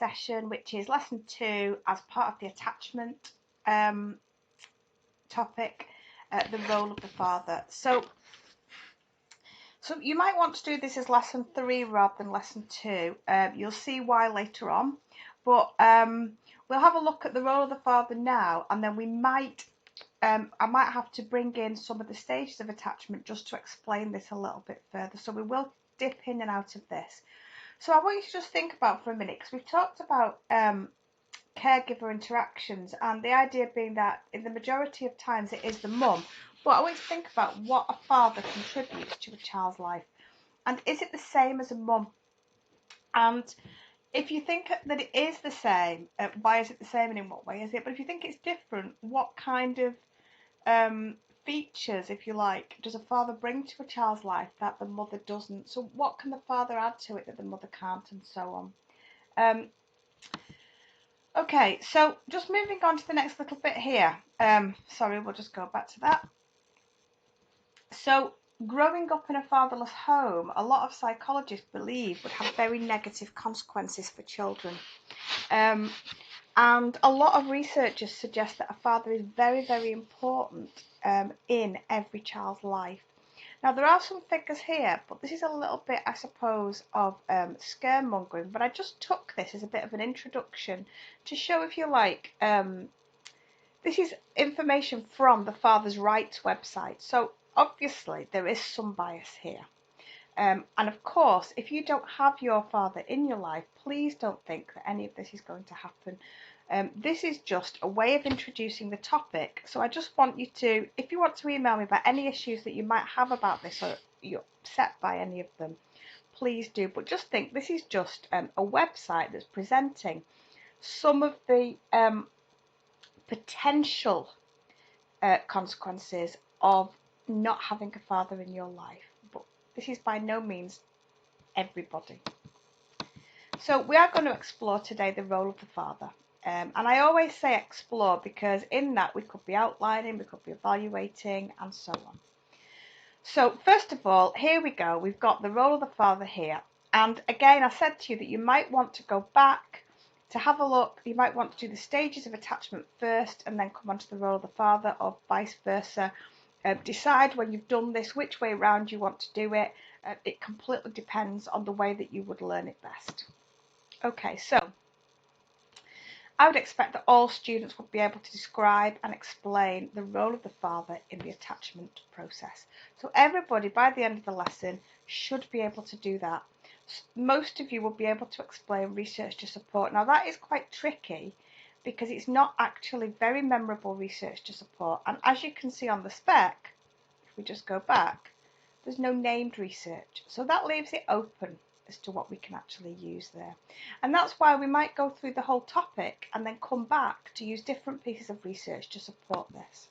session, which is lesson 2 as part of the attachment topic, the role of the father. So you might want to do this as lesson 3 rather than lesson 2. You'll see why later on, but we'll have a look at the role of the father now, and then we might I might have to bring in some of the stages of attachment just to explain this a little bit further. So we will dip in and out of this. So I want you to just think about for a minute, because we've talked about caregiver interactions, and the idea being that in the majority of times it is the mum. But I want you to think about what a father contributes to a child's life. And is it the same as a mum? And if you think that it is the same, why is it the same and in what way is it? But if you think it's different, what kind of features, if you like, does a father bring to a child's life that the mother doesn't? So what can the father add to it that the mother can't, and so on? Okay, so just moving on to the next little bit here. Sorry, we'll just go back to that. So growing up in a fatherless home, a lot of psychologists believe would have very negative consequences for children. And a lot of researchers suggest that a father is very, very important in every child's life. Now, there are some figures here, but this is a little bit, I suppose, of scaremongering. But I just took this as a bit of an introduction to show, if you like, this is information from the Father's Rights website. So obviously there is some bias here. And of course, if you don't have your father in your life, please don't think that any of this is going to happen. This is just a way of introducing the topic. So I just want you to, if you want to email me about any issues that you might have about this, or you're upset by any of them, please do. But just think, this is just a website that's presenting some of the potential consequences of not having a father in your life. But this is by no means everybody. So we are going to explore today the role of the father. And I always say explore because in that we could be outlining, we could be evaluating, and so on. So first of all, here we go. We've got the role of the father here. And again, I said to you that you might want to go back to have a look. You might want to do the stages of attachment first and then come on to the role of the father, or vice versa. Decide when you've done this which way around you want to do it. It completely depends on the way that you would learn it best. Okay, so I would expect that all students would be able to describe and explain the role of the father in the attachment process. So everybody by the end of the lesson should be able to do that. Most of you will be able to explain research to support. Now that is quite tricky because it's not actually very memorable research to support. And as you can see on the spec, if we just go back, there's no named research. So that leaves it open as to what we can actually use there. And that's why we might go through the whole topic and then come back to use different pieces of research to support this.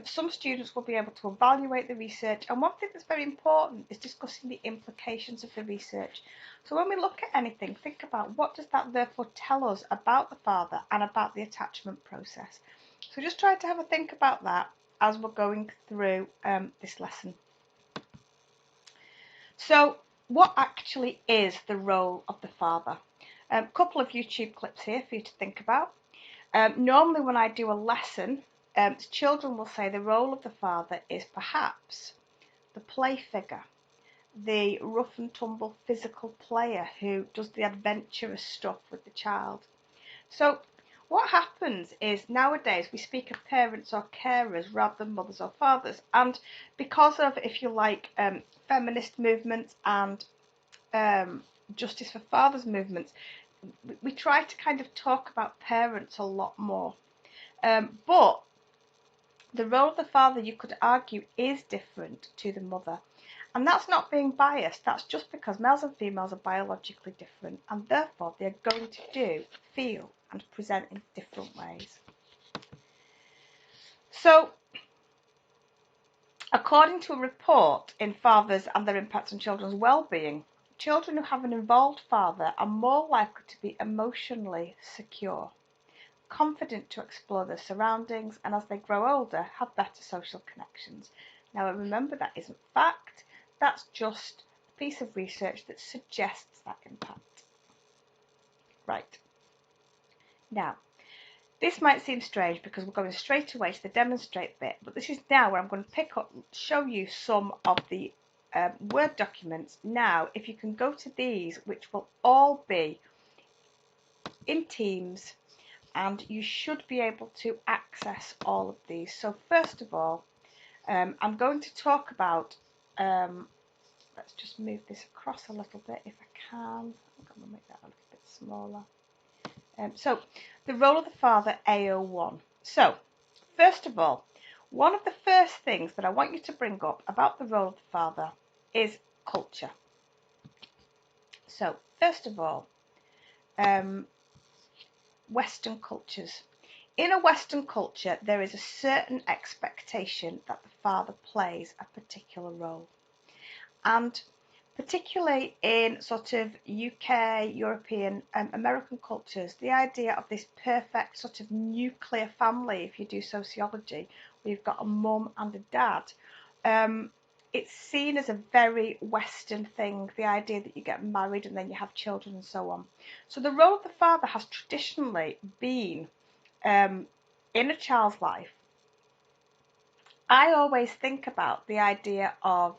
Some students will be able to evaluate the research, and one thing that's very important is discussing the implications of the research. So when we look at anything, think about what does that therefore tell us about the father and about the attachment process. So just try to have a think about that as we're going through this lesson. So what actually is the role of the father? A couple of YouTube clips here for you to think about. Normally when I do a lesson, children will say the role of the father is perhaps the play figure, the rough and tumble physical player who does the adventurous stuff with the child. So what happens is nowadays we speak of parents or carers rather than mothers or fathers, and because of, if you like, feminist movements and justice for fathers movements, we try to kind of talk about parents a lot more. But the role of the father, you could argue, is different to the mother. And that's not being biased, that's just because males and females are biologically different, and therefore they're going to do, feel, and present in different ways. So, according to a report in Fathers and Their Impact on Children's Wellbeing, children who have an involved father are more likely to be emotionally secure, confident to explore their surroundings, and as they grow older, have better social connections. Now remember, that isn't fact, that's just a piece of research that suggests that impact. Right. Now, this might seem strange because we're going straight away to the demonstrate bit, but this is now where I'm going to pick up, show you some of the Word documents. Now, if you can go to these, which will all be in Teams, and you should be able to access all of these. So first of all, I'm going to talk about, let's just move this across a little bit if I can. I'm going to make that a little bit smaller. So the role of the father, AO1. So first of all, one of the first things that I want you to bring up about the role of the father is culture. So first of all, Western cultures. In a Western culture, there is a certain expectation that the father plays a particular role. And particularly in sort of UK, European, American cultures, the idea of this perfect sort of nuclear family, if you do sociology, where you've got a mum and a dad, it's seen as a very Western thing, the idea that you get married and then you have children and so on. So the role of the father has traditionally been in a child's life. I always think about the idea of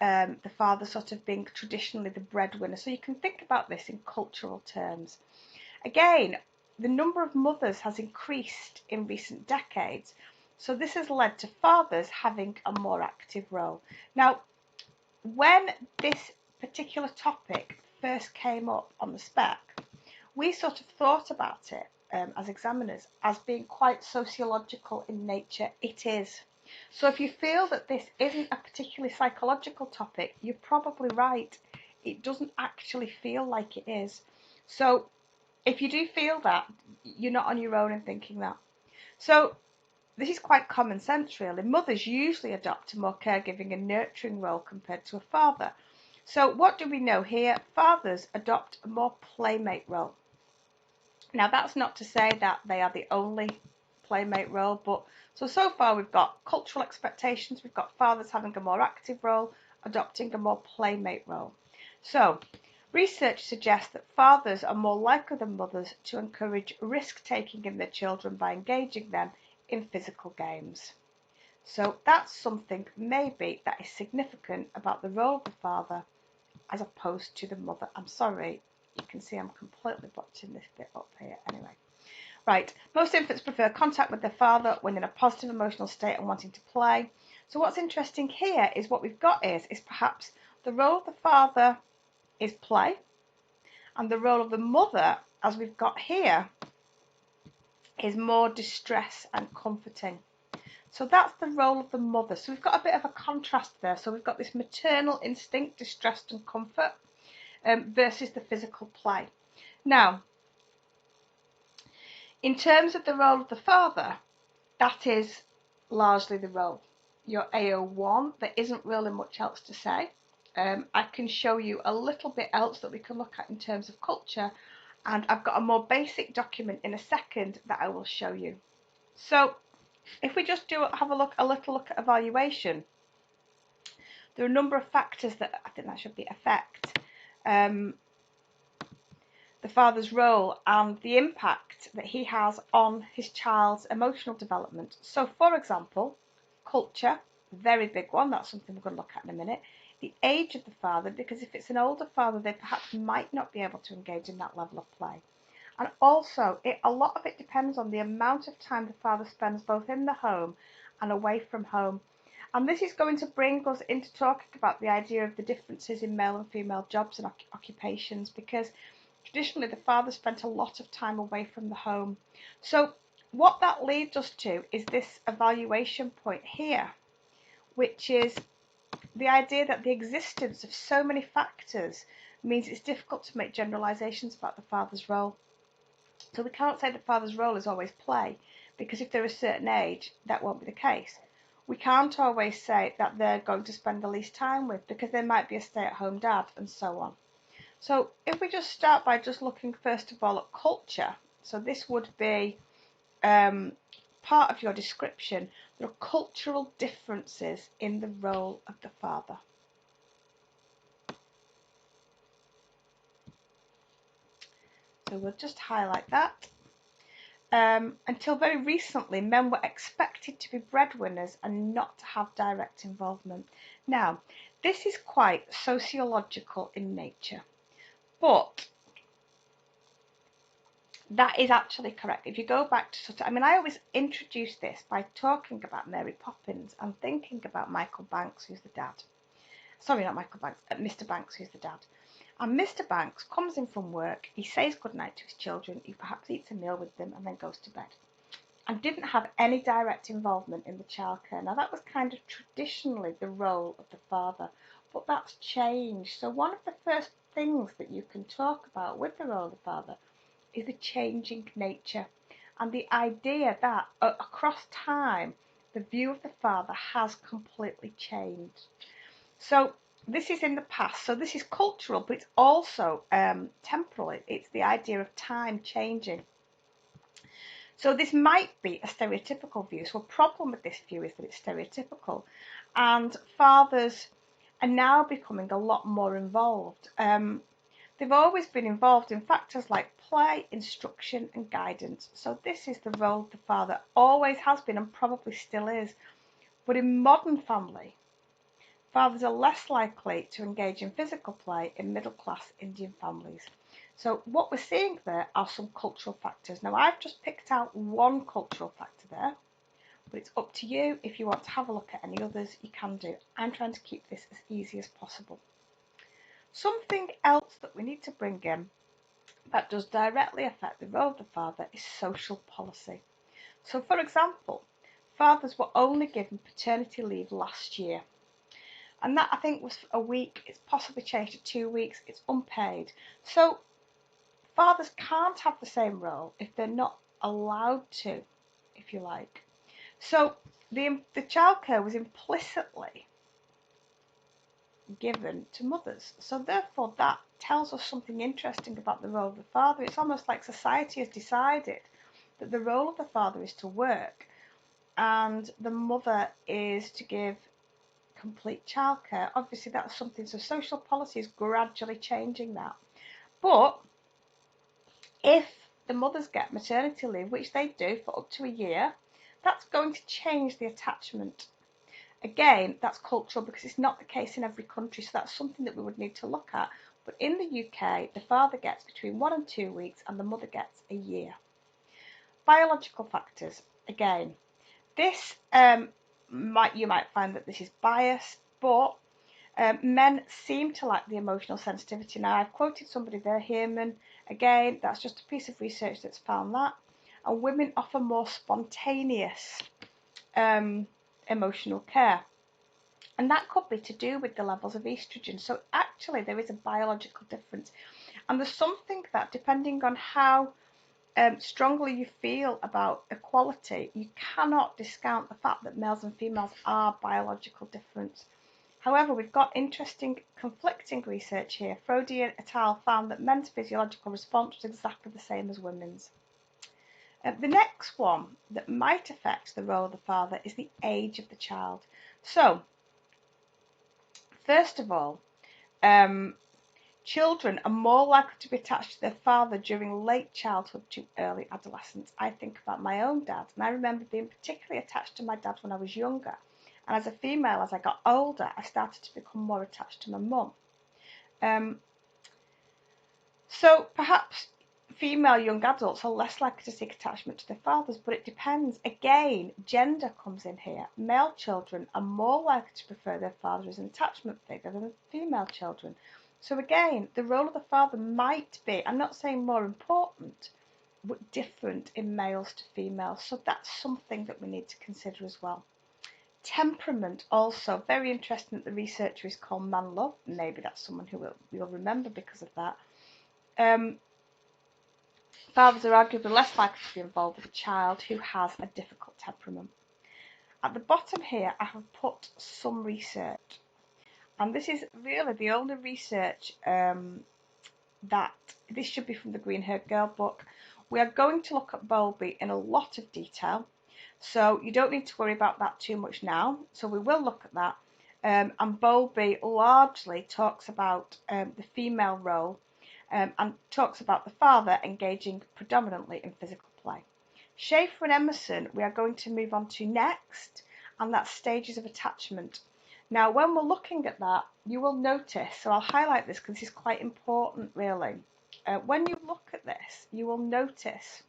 the father sort of being traditionally the breadwinner. So you can think about this in cultural terms. Again, the number of mothers has increased in recent decades. So this has led to fathers having a more active role. Now, when this particular topic first came up on the spec, we sort of thought about it as examiners as being quite sociological in nature. It is. So if you feel that this isn't a particularly psychological topic, you're probably right. It doesn't actually feel like it is. So if you do feel that, you're not on your own in thinking that. So this is quite common sense, really. Mothers usually adopt a more caregiving and nurturing role compared to a father. So what do we know here? Fathers adopt a more playmate role. Now, that's not to say that they are the only playmate role, but so far we've got cultural expectations, we've got fathers having a more active role, adopting a more playmate role. So research suggests that fathers are more likely than mothers to encourage risk-taking in their children by engaging them in physical games. So that's something maybe that is significant about the role of the father as opposed to the mother. I'm sorry, you can see I'm completely botching this bit up here. Anyway, right, most infants prefer contact with their father when in a positive emotional state and wanting to play. So what's interesting here is what we've got is perhaps the role of the father is play, and the role of the mother, as we've got here, is more distress and comforting. So that's the role of the mother. So we've got a bit of a contrast there. So we've got this maternal instinct, distress and comfort, versus the physical play. Now, in terms of the role of the father, that is largely the role. Your AO1, there isn't really much else to say. I can show you a little bit else that we can look at in terms of culture, and I've got a more basic document in a second that I will show you. So if we just have a little look at evaluation, there are a number of factors that I think that should be affect the father's role and the impact that he has on his child's emotional development. So, for example, culture, very big one, that's something we're going to look at in a minute. The age of the father, because if it's an older father, they perhaps might not be able to engage in that level of play. And also, a lot of it depends on the amount of time the father spends both in the home and away from home. And this is going to bring us into talking about the idea of the differences in male and female jobs and occupations, because traditionally the father spent a lot of time away from the home. So what that leads us to is this evaluation point here, which is the idea that the existence of so many factors means it's difficult to make generalizations about the father's role. So we can't say the father's role is always play, because if they're a certain age, that won't be the case. We can't always say that they're going to spend the least time with, because they might be a stay-at-home dad, and so on. So if we just start by just looking first of all at culture, so this would be part of your description. There are cultural differences in the role of the father. So we'll just highlight that. Until very recently, men were expected to be breadwinners and not to have direct involvement. Now, this is quite sociological in nature, but that is actually correct. If you go back to I always introduce this by talking about Mary Poppins and thinking about Michael Banks, who's the dad. Sorry, not Michael Banks, Mr. Banks, who's the dad. And Mr. Banks comes in from work, he says goodnight to his children, he perhaps eats a meal with them and then goes to bed. And didn't have any direct involvement in the childcare. Now that was kind of traditionally the role of the father, but that's changed. So one of the first things that you can talk about with the role of the father is the changing nature and the idea that across time the view of the father has completely changed. So this is in the past, so this is cultural, but it's also temporal. It's the idea of time changing. So this might be a stereotypical view. So a problem with this view is that it's stereotypical, and fathers are now becoming a lot more involved. They've always been involved in factors like play, instruction and guidance. So this is the role the father always has been and probably still is. But in modern family, fathers are less likely to engage in physical play in middle-class Indian families. So what we're seeing there are some cultural factors. Now I've just picked out one cultural factor there, but it's up to you. If you want to have a look at any others, you can do. I'm trying to keep this as easy as possible. Something else that we need to bring in that does directly affect the role of the father is social policy. So for example, fathers were only given paternity leave last year. And that I think was a week, it's possibly changed to 2 weeks, it's unpaid. So fathers can't have the same role if they're not allowed to, if you like. So the childcare was implicitly given to mothers. So therefore that tells us something interesting about the role of the father. It's almost like society has decided that the role of the father is to work and the mother is to give complete childcare. Obviously that's something, so social policy is gradually changing that. But if the mothers get maternity leave, which they do for up to a year, that's going to change the attachment. Again, that's cultural because it's not the case in every country, so that's something that we would need to look at. But in the UK, the father gets between 1 and 2 weeks and the mother gets a year. Biological factors. Again, this you might find that this is biased, but men seem to lack the emotional sensitivity. Now, I've quoted somebody there, Heerman. Again, that's just a piece of research that's found that. And women offer more spontaneous emotional care. And that could be to do with the levels of estrogen. So actually there is a biological difference. And there's something that, depending on how strongly you feel about equality, you cannot discount the fact that males and females are biological different. However, we've got interesting conflicting research here. Frodian et al. Found that men's physiological response was exactly the same as women's. The next one that might affect the role of the father is the age of the child. So, first of all, children are more likely to be attached to their father during late childhood to early adolescence. I think about my own dad, and I remember being particularly attached to my dad when I was younger. And as a female, as I got older, I started to become more attached to my mum. So perhaps female young adults are less likely to seek attachment to their fathers, but it depends. Again, gender comes in here. Male children are more likely to prefer their father as an attachment figure than female children. So again, the role of the father might be, I'm not saying more important, but different in males to females. So that's something that we need to consider as well. Temperament also, very interesting that the researcher is called Manlove. Maybe that's someone who we'll remember because of that. Fathers are arguably less likely to be involved with a child who has a difficult temperament. At the bottom here, I have put some research, and this is really the only research that this should be from the Green Haired Girl book. We are going to look at Bowlby in a lot of detail, so you don't need to worry about that too much now. So we will look at that. And Bowlby largely talks about the female role. and talks about the father engaging predominantly in physical play. Schaefer and Emerson we are going to move on to next, and that's stages of attachment. Now, when we're looking at that, you will notice, so I'll highlight this because this is quite important really. When you look at this, you will notice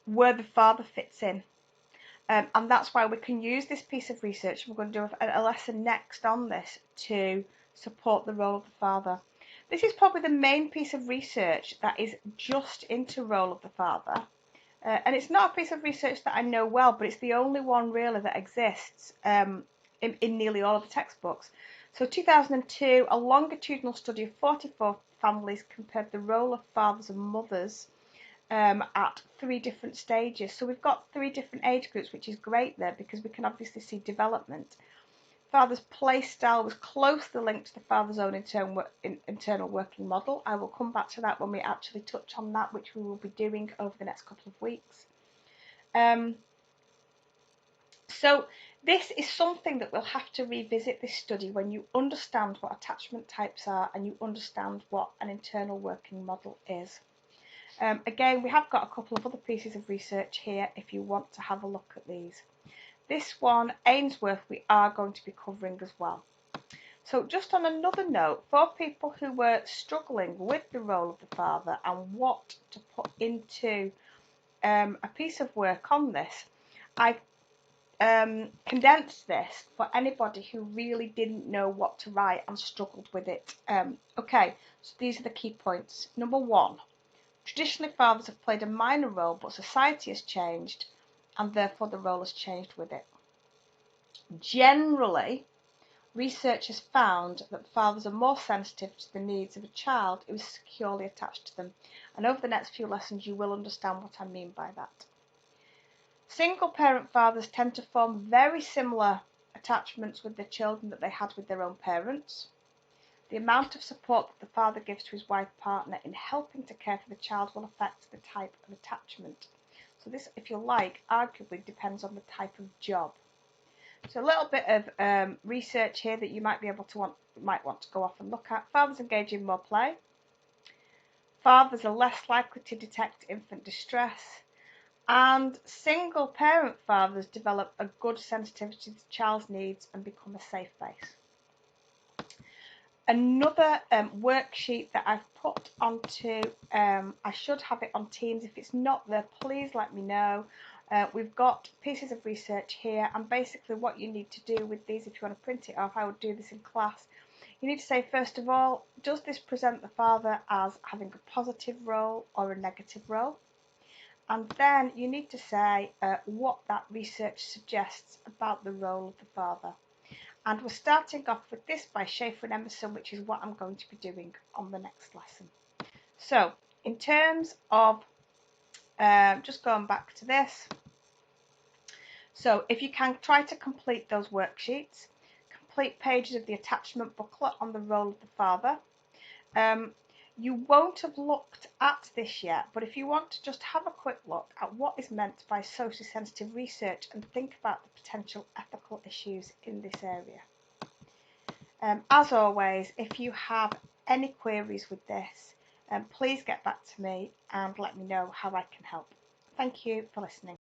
where the father fits in. And that's why we can use this piece of research. We're going to do a lesson next on this to support the role of the father. This is probably the main piece of research that is just into role of the father. And it's not a piece of research that I know well, but it's the only one really that exists in nearly all of the textbooks. So 2002, a longitudinal study of 44 families compared the role of fathers and mothers at 3 different stages. So we've got 3 different age groups, which is great there because we can obviously see development. Father's play style was closely linked to the father's own internal working model. I will come back to that when we actually touch on that, which we will be doing over the next couple of weeks. So this is something that we'll have to revisit this study when you understand what attachment types are and you understand what an internal working model is. Again, we have got a couple of other pieces of research here if you want to have a look at these. This one, Ainsworth, we are going to be covering as well. So just on another note, for people who were struggling with the role of the father and what to put into a piece of work on this, I've condensed this for anybody who really didn't know what to write and struggled with it. Okay, so these are the key points. Number 1. Traditionally, fathers have played a minor role, but society has changed, and therefore the role has changed with it. Generally, research has found that fathers are more sensitive to the needs of a child who is securely attached to them, and over the next few lessons you will understand what I mean by that. Single parent fathers tend to form very similar attachments with their children that they had with their own parents. The amount of support that the father gives to his wife partner in helping to care for the child will affect the type of attachment. So this, if you like, arguably depends on the type of job. So a little bit of research here that you might be able to might want to go off and look at. Fathers engage in more play. Fathers are less likely to detect infant distress. And single parent fathers develop a good sensitivity to the child's needs and become a safe base. Another worksheet that I've put onto, I should have it on Teams. If it's not there, please let me know. We've got pieces of research here, and basically what you need to do with these, if you want to print it off, I would do this in class. You need to say, first of all, does this present the father as having a positive role or a negative role? And then you need to say what that research suggests about the role of the father. And we're starting off with this by Schaefer and Emerson, which is what I'm going to be doing on the next lesson. So, in terms of, just going back to this, so if you can try to complete those worksheets, complete pages of the attachment booklet on the role of the father. You won't have looked at this yet, but if you want to just have a quick look at what is meant by socially sensitive research and think about the potential ethical issues in this area. As always, if you have any queries with this, please get back to me and let me know how I can help. Thank you for listening.